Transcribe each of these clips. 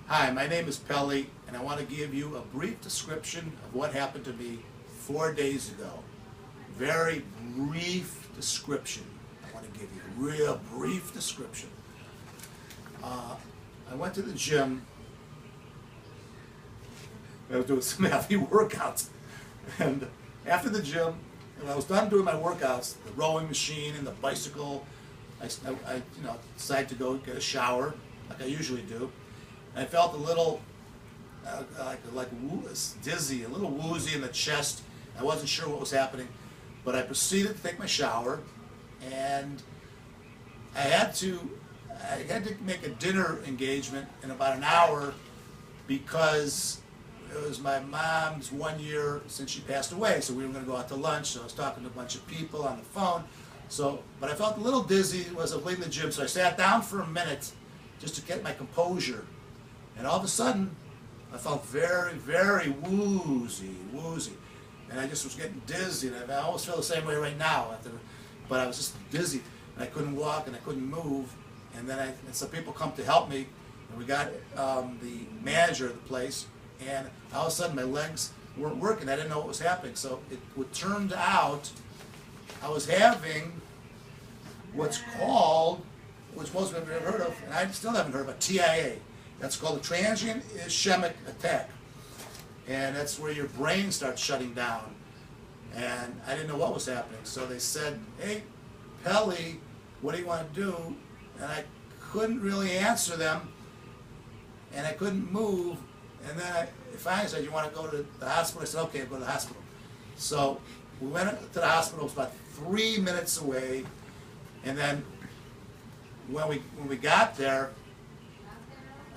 Hi, my name is Pelly, and I want to give you a brief description of what happened to me 4 days ago. Very brief description. I want to give you a real brief description. I went to the gym. I was doing some heavy workouts, and after the gym, when I was done doing my workouts, the rowing machine and the bicycle, I decided to go get a shower like I usually do. I felt a little dizzy, a little woozy in the chest. I wasn't sure what was happening, but I proceeded to take my shower, and I had to make a dinner engagement in about an hour because it was my mom's 1 year since she passed away. So we were going to go out to lunch. So I was talking to a bunch of people on the phone. But I felt a little dizzy as I was leaving the gym. So I sat down for a minute just to get my composure. And all of a sudden, I felt very, very woozy. And I just was getting dizzy. And I almost feel the same way right now. But I was just dizzy. And I couldn't walk and I couldn't move. And then some people come to help me. And we got the manager of the place. And all of a sudden, my legs weren't working. I didn't know what was happening. So it turned out I was having what's called, which most of you have heard of, and I still haven't heard of, a TIA. That's called a transient ischemic attack. And that's where your brain starts shutting down. And I didn't know what was happening. So they said, hey, Pelly, what do you want to do? And I couldn't really answer them. And I couldn't move. And then I finally said, you want to go to the hospital? I said, okay, I'll go to the hospital. So we went to the hospital. It was about 3 minutes away. And then when we got there,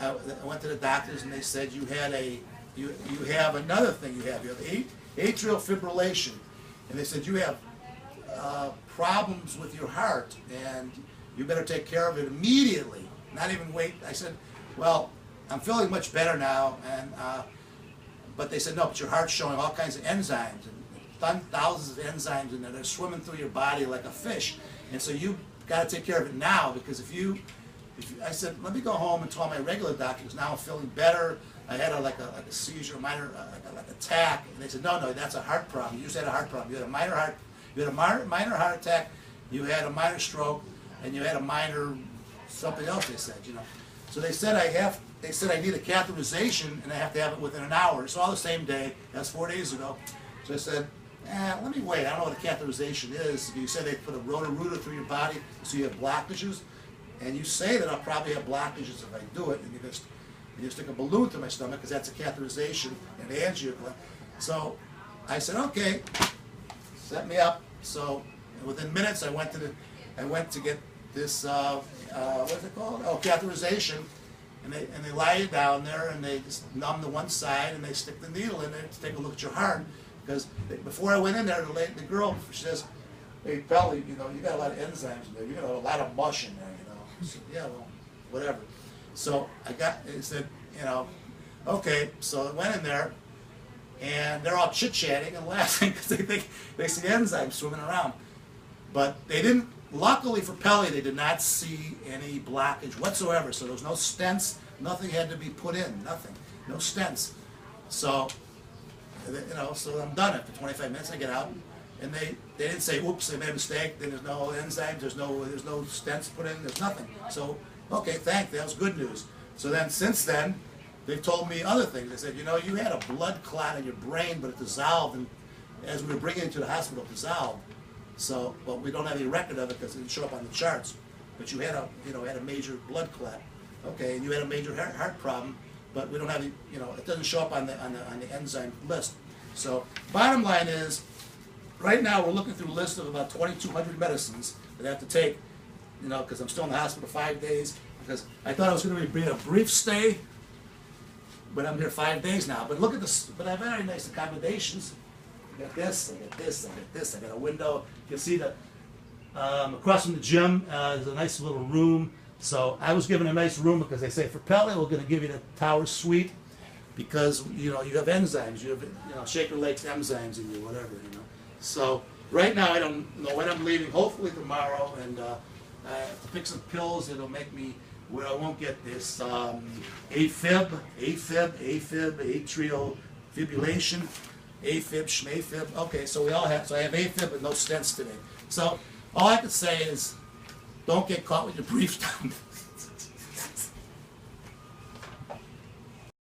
I went to the doctors, and they said you have another thing. You have atrial fibrillation, and they said you have problems with your heart, and you better take care of it immediately. Not even wait. I said, well, I'm feeling much better now, and but they said no, but your heart's showing all kinds of enzymes, and thousands of enzymes in there. They're swimming through your body like a fish, and so you got to take care of it now, because I said, let me go home and tell my regular doctor, because now I'm feeling better. I had like a seizure, a minor attack, and they said, no, that's a heart problem. You just had a heart problem. You had a minor minor heart attack. You had a minor stroke, and you had a minor something else. They said, So they said I need a catheterization, and I have to have it within an hour. It's all the same day. That's 4 days ago. So I said, let me wait. I don't know what a catheterization is. You say they put a rotor through your body, so you have blockages. And you say that I'll probably have blockages if I do it, and you stick a balloon through my stomach, because that's a catheterization and angiogram. So I said, okay, set me up. So within minutes, I went to get this what's it called? Oh, catheterization. And they lie you down there, and they just numb the one side, and they stick the needle in there to take a look at your heart. Because before I went in there, the girl, she says, hey, Pelly, you got a lot of enzymes in there. You got a lot of mush in there, I said, yeah, well, whatever. So it said, okay. So I went in there, and they're all chit-chatting and laughing because they think they see enzymes swimming around. But they didn't, luckily for Pelly, they did not see any blockage whatsoever. So there was no stents, nothing had to be put in, nothing, no stents. So, so I'm done after 25 minutes. I get out. And they didn't say, oops, they made a mistake, then there's no enzymes, there's no stents put in, there's nothing. So, okay, that was good news. So then, since then, they've told me other things. They said, you had a blood clot in your brain, but it dissolved, and as we were bringing it to the hospital, it dissolved. So, but we don't have any record of it because it didn't show up on the charts. But you had a major blood clot. Okay, and you had a major heart problem, but we don't have it doesn't show up on the enzyme list. So, bottom line is, right now, we're looking through a list of about 2,200 medicines that I have to take, because I'm still in the hospital 5 days, because I thought it was going to be a brief stay, but I'm here 5 days now. But look at this, but I have very nice accommodations. I got this, I got this, I got this, I got a window. You can see that across from the gym is a nice little room. So I was given a nice room because they say, for Pelly, we're going to give you the tower suite, because, you have enzymes, you have Shaker Lake's enzymes in you, whatever, So right now I don't know when I'm leaving, hopefully tomorrow, and I have to pick some pills that'll make me where I won't get this A-fib, atrial fibrillation, A-fib, schmay-fib. Okay, so we all have, so I have A-fib but no stents today. So all I can say is don't get caught with your briefs down.